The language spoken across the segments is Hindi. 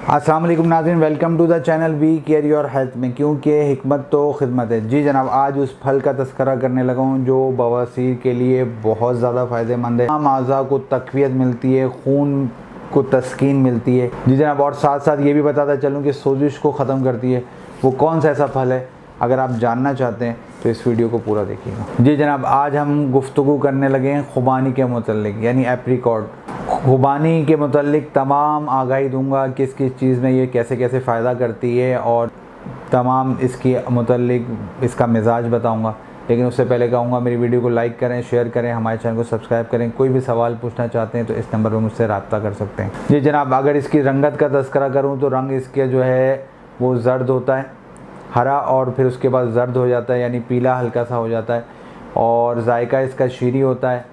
अस्सलाम वालेकुम नाज़रीन, welcome to the channel we care your health में, क्योंकि हिकमत तो खिदमत है। जी जनाब, आज उस फल का तस्करा करने लगा हूँ जो बवासीर के लिए बहुत ज़्यादा फ़ायदेमंद है। तमाम आज़ा को तक़वियत मिलती है, खून को तस्कीन मिलती है। जी जनाब, और साथ साथ ये भी बताता चलूँ कि सोजिश को ख़त्म करती है। वो कौन सा ऐसा फल है, अगर आप जानना चाहते हैं तो इस वीडियो को पूरा देखिएगा। जी जनाब, आज हम गुफ्तगू करने लगे हैं खुबानी के मुतल्लिक़, यानी एप्रिकॉट। खुबानी के मुतल्लिक़ तमाम आगाही दूंगा, किस किस चीज़ में ये कैसे कैसे फ़ायदा करती है, और तमाम इसके मुतल्लिक़ इसका मिजाज बताऊंगा। लेकिन उससे पहले कहूँगा मेरी वीडियो को लाइक करें, शेयर करें, हमारे चैनल को सब्सक्राइब करें। कोई भी सवाल पूछना चाहते हैं तो इस नंबर पर मुझसे रब्ता कर सकते हैं। जी जनाब, अगर इसकी रंगत का तस्करा करूँ तो रंग इसके जो है वो जर्द होता है, हरा, और फिर उसके बाद जर्द हो जाता है, यानी पीला हल्का सा हो जाता है। और जायका इसका शीरी होता है,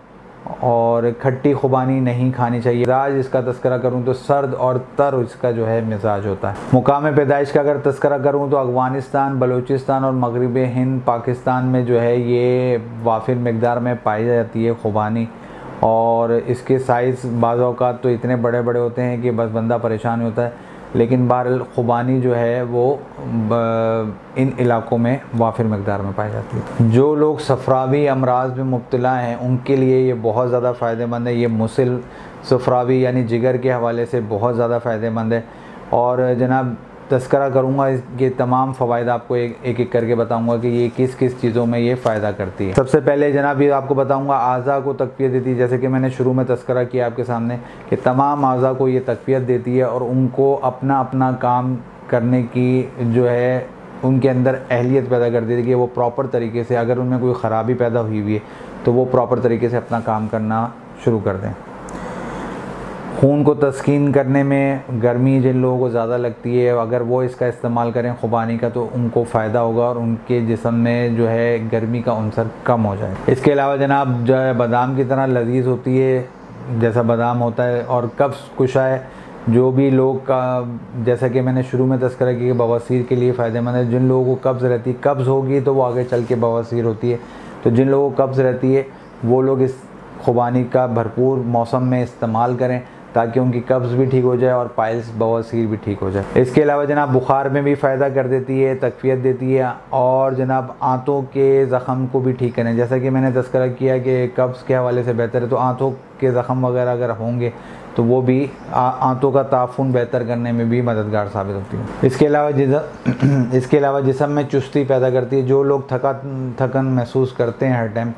और खट्टी खुबानी नहीं खानी चाहिए। मिजाज इसका तस्करा करूँ तो सर्द और तर इसका जो है मिजाज होता है। मुकाम पैदाइश का अगर तस्करा करूँ तो अफ़गानिस्तान, बलूचिस्तान और मगरिबी हिंद, पाकिस्तान में जो है ये वाफिर मकदार में पाई जाती है खुबानी। और इसके साइज़ बाज़ औक़ात तो इतने बड़े बड़े होते हैं कि बस बंदा परेशान होता है। लेकिन बहरहाल खुबानी जो है वो इन इलाक़ों में वाफिर मकदार में पाई जाती है। जो लोग सफ़रावी अमराज में मुब्तला हैं उनके लिए ये बहुत ज़्यादा फ़ायदेमंद है। ये मुसिल सफ़रावी यानी जिगर के हवाले से बहुत ज़्यादा फ़ायदेमंद है। और जनाब, तस्करा करूँगा इसके तमाम फ़वाइद, आपको एक एक करके बताऊँगा कि ये किस किस चीज़ों में ये फ़ायदा करती है। सबसे पहले जनाब ये आपको बताऊँगा आज़ा को तक़वियत देती है। जैसे कि मैंने शुरू में तस्करा किया आपके सामने कि तमाम आज़ा को ये तक़वियत देती है और उनको अपना अपना काम करने की जो है उनके अंदर अहलियत पैदा कर देती है कि वो प्रॉपर तरीके से, अगर उनमें कोई ख़राबी पैदा हुई हुई है तो वो प्रॉपर तरीके से अपना काम करना शुरू कर दें। खून को तस्कीन करने में गर्मी जिन लोगों को ज़्यादा लगती है, अगर वो इसका इस्तेमाल करें खुबानी का तो उनको फ़ायदा होगा और उनके जिस्म में जो है गर्मी का अंसर कम हो जाए। इसके अलावा जनाब जो है बादाम की तरह लजीज होती है, जैसा बादाम होता है। और कब्ज़ कुशा है, जो भी लोग का, जैसा कि मैंने शुरू में तस्करा किया, बवासीर के लिए फ़ायदेमंद है। जिन लोगों को कब्ज़ रहती है, कब्ज़ होगी तो वो आगे चल के बवासीर होती है, तो जिन लोगों को कब्ज़ रहती है वो लोग इस खुबानी का भरपूर मौसम में इस्तेमाल करें ताकि उनकी कब्ज़ भी ठीक हो जाए और पाइल्स बवासीर भी ठीक हो जाए। इसके अलावा जनाब बुखार में भी फ़ायदा कर देती है, तक़वियत देती है। और जनाब आंतों के ज़ख़म को भी ठीक करें, जैसा कि मैंने तस्करा किया कि कब्ज़ के हवाले से बेहतर है, तो आंतों के ज़ख़म वगैरह अगर होंगे तो वो भी आंतों का ताफ़ुन बेहतर करने में भी मददगार साबित होती है। इसके अलावा जिस्म में चुस्ती पैदा करती है। जो लोग थकन महसूस करते हैं हर टाइम,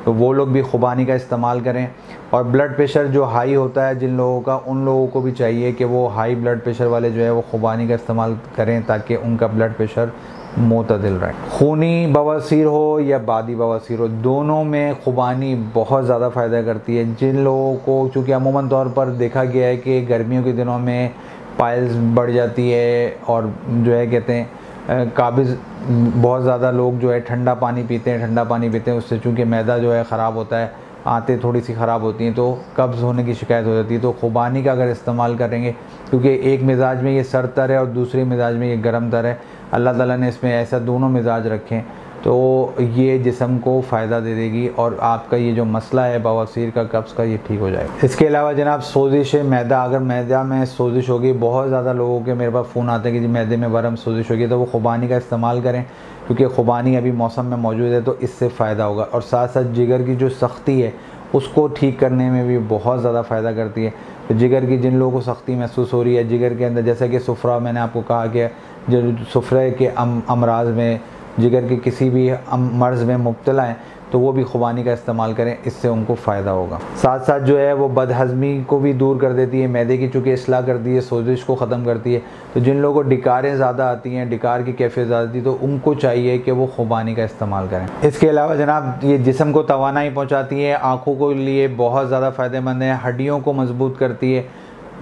तो वो लोग भी खुबानी का इस्तेमाल करें। और ब्लड प्रेशर जो हाई होता है जिन लोगों का, उन लोगों को भी चाहिए कि वो हाई ब्लड प्रेशर वाले जो है वो खुबानी का इस्तेमाल करें ताकि उनका ब्लड प्रेशर मोतदिल रहे। खूनी बवासीर हो या बादी बवासीर हो, दोनों में खुबानी बहुत ज़्यादा फ़ायदा करती है। जिन लोगों को, चूँकि अमूमन तौर पर देखा गया है कि गर्मियों के दिनों में पाइल्स बढ़ जाती है और जो है कहते हैं काबिज़, बहुत ज़्यादा लोग जो है ठंडा पानी पीते हैं, उससे चूँकि मैदा जो है ख़राब होता है, आंतें थोड़ी सी ख़राब होती हैं तो कब्ज़ होने की शिकायत हो जाती है। तो खुबानी का अगर इस्तेमाल करेंगे, क्योंकि एक मिजाज में ये सर्द तर है और दूसरे मिजाज में ये गर्म तर है, अल्लाह ताला ने इसमें ऐसा दोनों मिजाज रखें, तो ये जिस्म को फ़ायदा दे देगी और आपका ये जो मसला है बवासीर का, कब्ज़ का, ये ठीक हो जाएगा। इसके अलावा जनाब सोजिश मैदा, अगर मैदा में सोजिश होगी, बहुत ज़्यादा लोगों के मेरे पास फ़ोन आते हैं कि जी मैदे में वरम सोजिश होगी, तो वो खुबानी का इस्तेमाल करें, क्योंकि खुबानी अभी मौसम में मौजूद है तो इससे फ़ायदा होगा। और साथ साथ जिगर की जो सख्ती है उसको ठीक करने में भी बहुत ज़्यादा फ़ायदा करती है। तो जिगर की जिन लोगों को सख्ती महसूस हो रही है जिगर के अंदर, जैसा कि सुफ़रा, मैंने आपको कहा कि जो सुफ़रे के अमराज में, जिगर के किसी भी मर्ज़ में मुब्तला हैं तो वो भी खुबानी का इस्तेमाल करें, इससे उनको फ़ायदा होगा। साथ साथ जो है वो बदहज़मी को भी दूर कर देती है, मैदे की चूँकि इस्लाह करती है, सोजिश को ख़त्म करती है। तो जिन लोगों को डिकारें ज़्यादा आती हैं, डिकार की कैफियत ज़्यादा आती है, तो उनको चाहिए कि वो खुबानी का इस्तेमाल करें। इसके अलावा जनाब ये जिस्म को तवानाई पहुँचाती है, आँखों को लिए बहुत ज़्यादा फ़ायदेमंद है, हड्डियों को मजबूत करती है।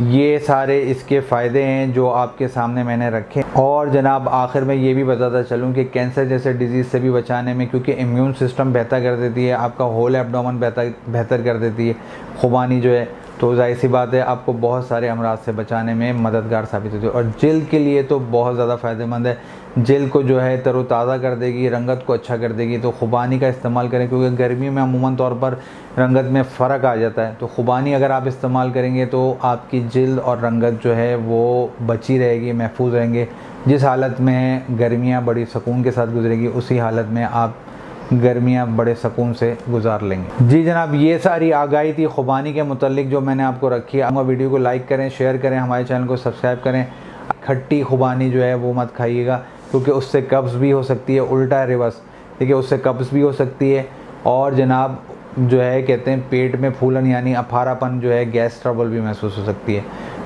ये सारे इसके फ़ायदे हैं जो आपके सामने मैंने रखे। और जनाब आखिर में ये भी बताता चलूँ कि कैंसर जैसे डिज़ीज़ से भी बचाने में, क्योंकि इम्यून सिस्टम बेहतर कर देती है, आपका होल एब्डोमेन बेहतर कर देती है खुबानी जो है, तो जाहिर सी बात है आपको बहुत सारे अमराज से बचाने में मददगार साबित होती है। और जिल्द के लिए तो बहुत ज़्यादा फ़ायदेमंद है। जल्द को जो है तरोताज़ा कर देगी, रंगत को अच्छा कर देगी। तो खुबानी का इस्तेमाल करें, क्योंकि गर्मी में अमूमन तौर पर रंगत में फ़र्क आ जाता है। तो खुबानी अगर आप इस्तेमाल करेंगे तो आपकी जल्द और रंगत जो है वो बची रहेगी, महफूज रहेंगे। जिस हालत में गर्मियाँ बड़ी सुकून के साथ गुजरेगी, उसी हालत में आप गर्मियाँ बड़े सुकून से गुजार लेंगे। जी जनाब, ये सारी आगाही थी खुबानी के मुतालिक जो मैंने आपको रखी है। आप वीडियो को लाइक करें, शेयर करें, हमारे चैनल को सब्सक्राइब करें। खट्टी खुबानी जो है वो मत खाइएगा, क्योंकि उससे कब्ज़ भी हो सकती है, उल्टा रिवर्स, ठीक है, उससे कब्ज़ भी हो सकती है। और जनाब जो है कहते हैं पेट में फूलन यानी अफारापन जो है, गैस ट्रबल भी महसूस हो सकती है।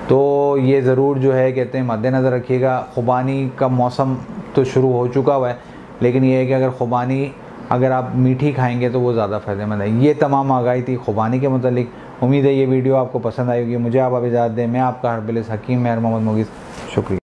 तो ये ज़रूर जो है कहते हैं मद्देनज़र रखिएगा। खुबानी का मौसम तो शुरू हो चुका हुआ है, लेकिन ये है कि अगर खुबानी अगर आप मीठी खाएंगे तो वो ज़्यादा फ़ायदेमंद है। ये तमाम आगाही थी खुबानी के मुतालिक। उम्मीद है ये वीडियो आपको पसंद आई होगी। मुझे आप इजाज़त दें। मैं आपका हरबिलिस हकीम मेहर मोहम्मद मुगीस, शुक्रिया।